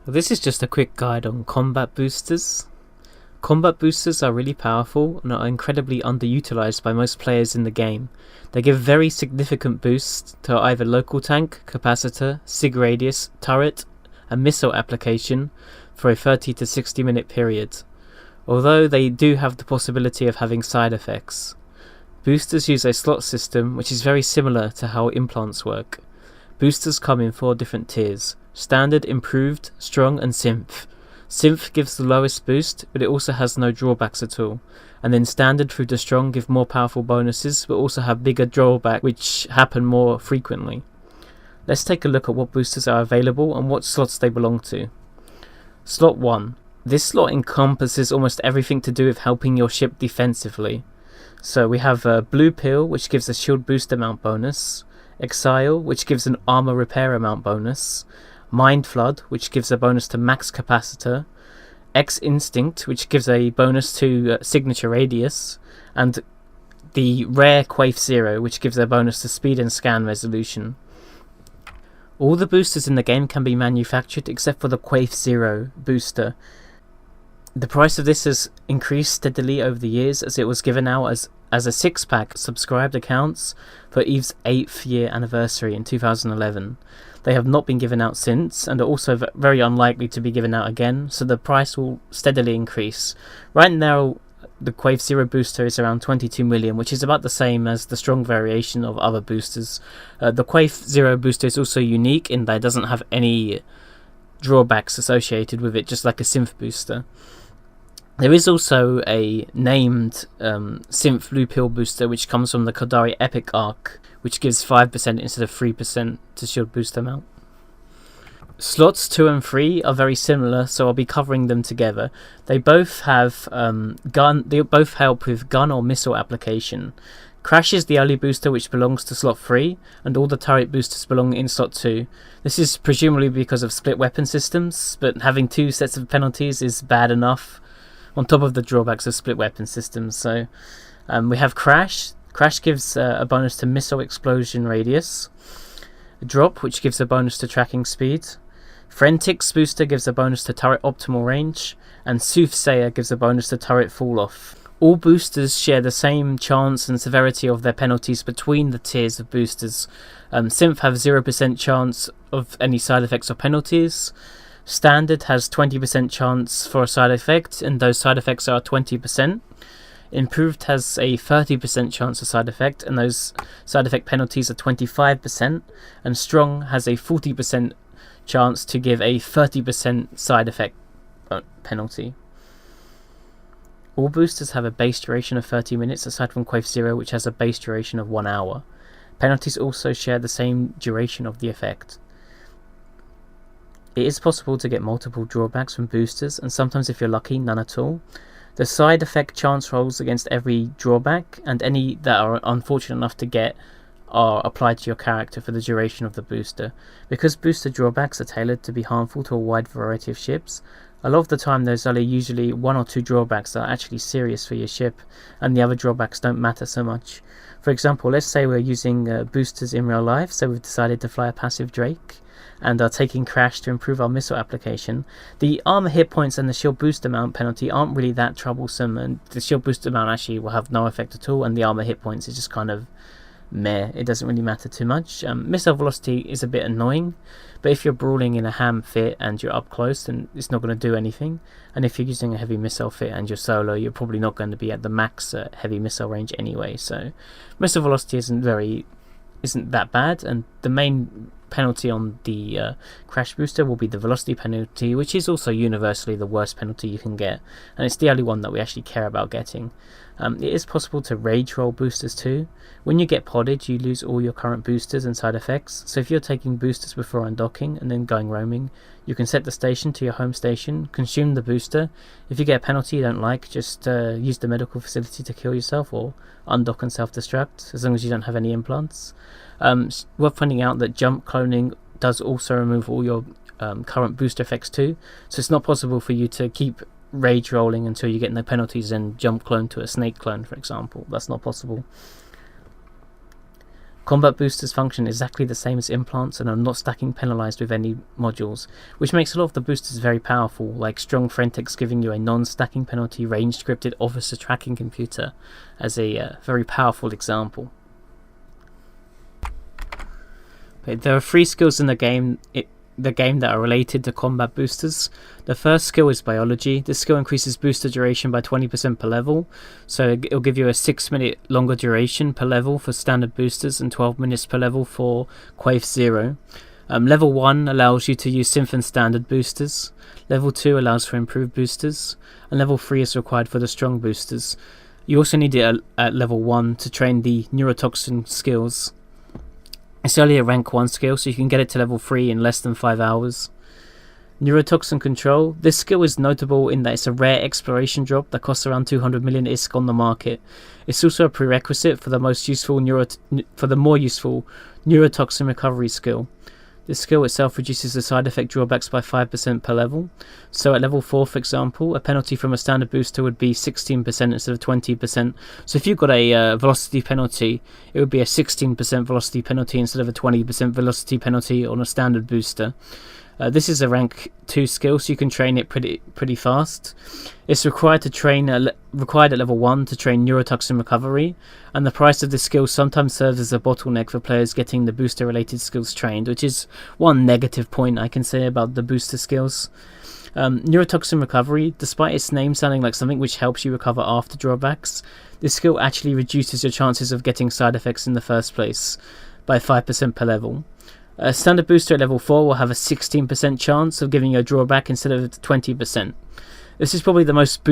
This is just a quick guide on combat boosters. Combat boosters are really powerful and are incredibly underutilized by most players in the game. They give very significant boosts to either local tank, capacitor, sig radius, turret, and missile application for a 30 to 60 minute period, although they do have the possibility of having side effects. Boosters use a slot system which is very similar to how implants work. Boosters come in 4 different tiers: Standard, Improved, Strong, and Synth. Synth gives the lowest boost, but it also has no drawbacks at all. And then Standard through to Strong give more powerful bonuses, but also have bigger drawbacks which happen more frequently. Let's take a look at what boosters are available and what slots they belong to. Slot 1. This slot encompasses almost everything to do with helping your ship defensively. So we have Blue Pill, which gives a shield boost amount bonus, Exile, which gives an armor repair amount bonus, Mind Flood, which gives a bonus to max capacitor, X Instinct, which gives a bonus to signature radius, and the rare Quaif Zero, which gives a bonus to speed and scan resolution. All the boosters in the game can be manufactured except for the Quaif Zero booster. The price of this has increased steadily over the years, as it was given out as a 6-pack subscribed accounts for EVE's 8th year anniversary in 2011. They have not been given out since, and are also very unlikely to be given out again, so the price will steadily increase. Right now, the Quaif Zero booster is around 22 million, which is about the same as the strong variation of other boosters. The Quaif Zero booster is also unique in that it doesn't have any drawbacks associated with it, just like a Synth booster. There is also a named Synth Blue Pill booster which comes from the Kodari Epic arc, which gives 5% instead of 3% to shield boost amount. Slots 2 and 3 are very similar, so I'll be covering them together. They both have They both help with gun or missile application. Crash is the only booster which belongs to slot 3, and all the turret boosters belong in slot 2. This is presumably because of split weapon systems, but having 2 sets of penalties is bad enough, on top of the drawbacks of split weapon systems. So we have Crash. Crash gives a bonus to missile explosion radius. Drop, which gives a bonus to tracking speed. Frentics booster gives a bonus to turret optimal range. And Soothsayer gives a bonus to turret fall off. All boosters share the same chance and severity of their penalties between the tiers of boosters. Synth have 0% chance of any side effects or penalties. Standard has 20% chance for a side effect, and those side effects are 20%. Improved has a 30% chance of side effect, and those side effect penalties are 25%. And Strong has a 40% chance to give a 30% side effect penalty. All boosters have a base duration of 30 minutes, aside from Quaif Zero, which has a base duration of 1 hour. Penalties also share the same duration of the effect. It is possible to get multiple drawbacks from boosters, and sometimes if you're lucky, none at all. The side effect chance rolls against every drawback, and any that are unfortunate enough to get are applied to your character for the duration of the booster. Because booster drawbacks are tailored to be harmful to a wide variety of ships, a lot of the time there's only usually 1 or 2 drawbacks that are actually serious for your ship, and the other drawbacks don't matter so much. For example, let's say we're using boosters in real life, so we've decided to fly a passive Drake, and are taking Crash to improve our missile application. The armor hit points and the shield boost amount penalty aren't really that troublesome, and the shield boost amount actually will have no effect at all, and the armor hit points is just kind of meh. It doesn't really matter too much. Missile velocity is a bit annoying, but if you're brawling in a ham fit and you're up close, then it's not going to do anything. And if you're using a heavy missile fit and you're solo, you're probably not going to be at the max heavy missile range anyway. So missile velocity isn't that bad, and the main penalty on the Crash booster will be the velocity penalty, which is also universally the worst penalty you can get, and it's the only one that we actually care about getting. It is possible to rage roll boosters too. When you get podded, you lose all your current boosters and side effects, so if you're taking boosters before undocking and then going roaming, you can set the station to your home station, consume the booster. If you get a penalty you don't like, just use the medical facility to kill yourself, or undock and self-destruct, as long as you don't have any implants. Worth pointing out that jump cloning does also remove all your current booster effects too, so it's not possible for you to keep rage rolling until you get no penalties and jump clone to a snake clone, for example. That's not possible. Combat boosters function exactly the same as implants and are not stacking penalized with any modules, which makes a lot of the boosters very powerful, like Strong Frentex giving you a non-stacking penalty range scripted officer tracking computer as a very powerful example. Okay, there are 3 skills in the game that are related to combat boosters. The first skill is biology. This skill increases booster duration by 20% per level, so it'll give you a 6-minute longer duration per level for standard boosters and 12 minutes per level for Quaif 0. Level 1 allows you to use synth and standard boosters. Level 2 allows for improved boosters, and level 3 is required for the strong boosters. You also need it at level 1 to train the neurotoxin skills. It's only a rank 1 skill, so you can get it to level 3 in less than 5 hours. Neurotoxin Control. This skill is notable in that it's a rare exploration drop that costs around 200 million ISK on the market. It's also a prerequisite for the more useful neurotoxin recovery skill. This skill itself reduces the side effect drawbacks by 5% per level. So at level 4, for example, a penalty from a standard booster would be 16% instead of 20%. So if you've got a velocity penalty, it would be a 16% velocity penalty instead of a 20% velocity penalty on a standard booster. This is a rank 2 skill, so you can train it pretty fast. It's required at level 1 to train neurotoxin recovery, and the price of this skill sometimes serves as a bottleneck for players getting the booster related skills trained, which is one negative point I can say about the booster skills. Neurotoxin recovery, despite its name sounding like something which helps you recover after drawbacks, this skill actually reduces your chances of getting side effects in the first place by 5% per level. A standard booster at level 4 will have a 16% chance of giving you a drawback instead of 20%. This is probably the most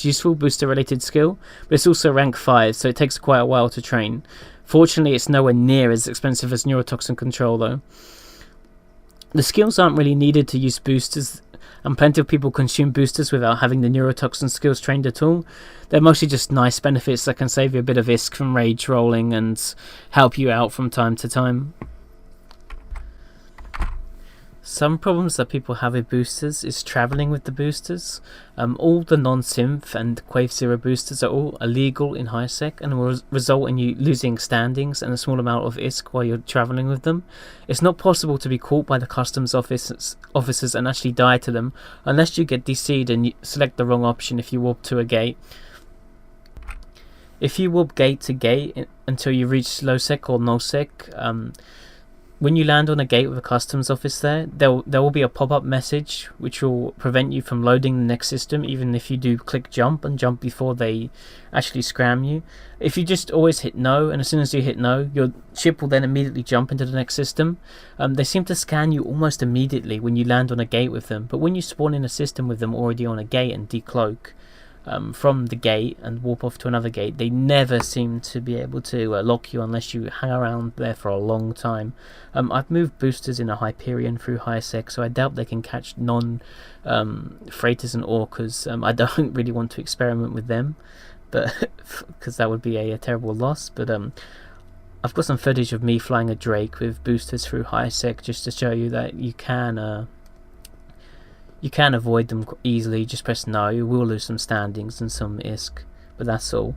useful booster related skill, but it's also rank 5, so it takes quite a while to train. Fortunately, it's nowhere near as expensive as Neurotoxin Control though. The skills aren't really needed to use boosters, and plenty of people consume boosters without having the neurotoxin skills trained at all. They're mostly just nice benefits that can save you a bit of ISK from rage rolling and help you out from time to time. Some problems that people have with boosters is travelling with the boosters. All the non-synth and Quaif 0 boosters are all illegal in HiSec and will result in you losing standings and a small amount of ISK while you're travelling with them. It's not possible to be caught by the customs officers and actually die to them unless you get DC'd and you select the wrong option if you warp to a gate. If you warp gate to gate until you reach low sec or null sec, when you land on a gate with a customs office there will be a pop-up message which will prevent you from loading the next system even if you do click jump and jump before they actually scram you. If you just always hit no, and as soon as you hit no, your ship will then immediately jump into the next system. They seem to scan you almost immediately when you land on a gate with them, but when you spawn in a system with them already on a gate and decloak from the gate and warp off to another gate, they never seem to be able to lock you unless you hang around there for a long time. I've moved boosters in a Hyperion through HiSec, so I doubt they can catch freighters and orcas. I don't really want to experiment with them, but because that would be a terrible loss. But I've got some footage of me flying a Drake with boosters through HiSec just to show you that you can avoid them easily. Just press no. You will lose some standings and some ISK, but that's all.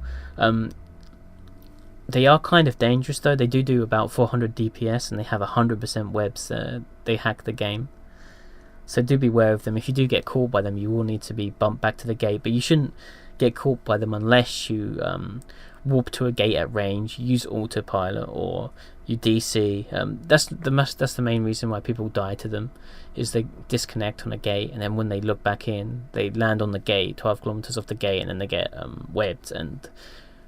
They are kind of dangerous though. They do about 400 DPS and they have 100% webs. They hack the game, so do beware of them. If you do get caught by them, you will need to be bumped back to the gate, but you shouldn't get caught by them unless you warp to a gate at range, use autopilot, or you DC. That's the main reason why people die to them, is they disconnect on a gate, and then when they look back in, they land on the gate 12 kilometers off the gate, and then they get webbed and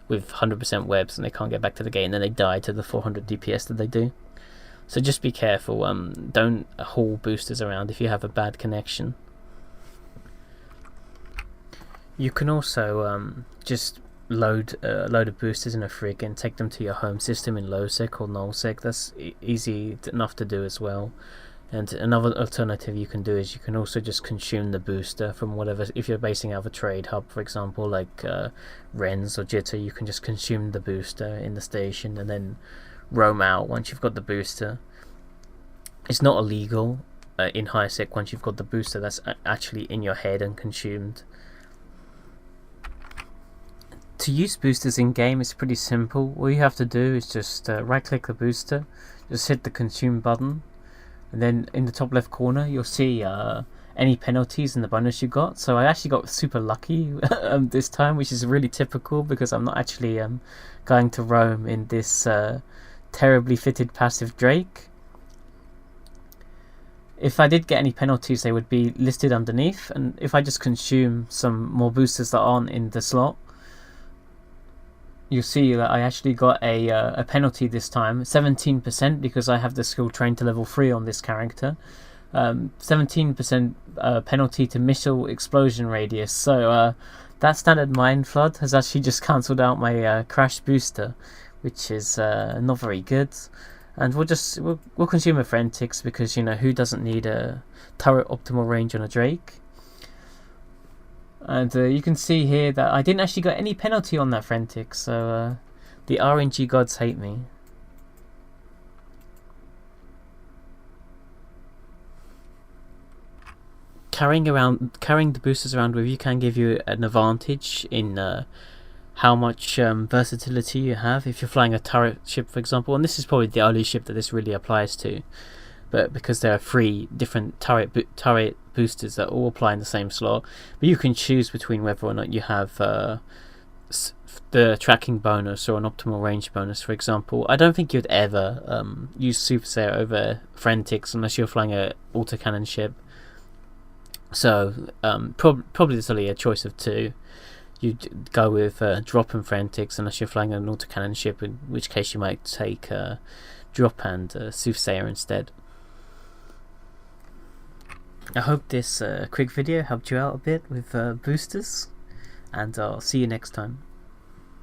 with 100% webs, and they can't get back to the gate, and then they die to the 400 DPS that they do. So just be careful. Don't haul boosters around if you have a bad connection. You can also just load a load of boosters in a frig and take them to your home system in low sec or null sec. That's easy enough to do as well. And another alternative you can do is you can also just consume the booster from whatever. If you're basing out of a trade hub, for example, like Ren's or Jitter, you can just consume the booster in the station and then roam out once you've got the booster. It's not illegal in HiSec once you've got the booster. That's actually in your head and consumed. To use boosters in game is pretty simple. All you have to do is just right click the booster, just hit the consume button, and then in the top left corner you'll see any penalties and the bonus you got. So I actually got super lucky this time, which is really typical because I'm not actually going to roam in this terribly fitted passive Drake. If I did get any penalties, they would be listed underneath, and if I just consume some more boosters that aren't in the slot, you'll see that I actually got a penalty this time, 17%, because I have the skill trained to level 3 on this character. 17% penalty to missile explosion radius. So that standard Mind Flood has actually just cancelled out my crash booster, which is not very good. And we'll consume a Frentix because, you know, who doesn't need a turret optimal range on a Drake? And you can see here that I didn't actually get any penalty on that Frentix, so the RNG gods hate me. Carrying the boosters around with you can give you an advantage in how much versatility you have if you're flying a turret ship, for example. And this is probably the only ship that this really applies to, but because there are 3 different turret boosters that all apply in the same slot, but you can choose between whether or not you have the tracking bonus or an optimal range bonus, for example. I don't think you'd ever use Soothsayer over Frentix unless you're flying a autocannon ship. So probably there's only a choice of 2. You'd go with Drop and Frentix unless you're flying an autocannon ship, in which case you might take Drop and Soothsayer instead. I hope this quick video helped you out a bit with boosters, and I'll see you next time.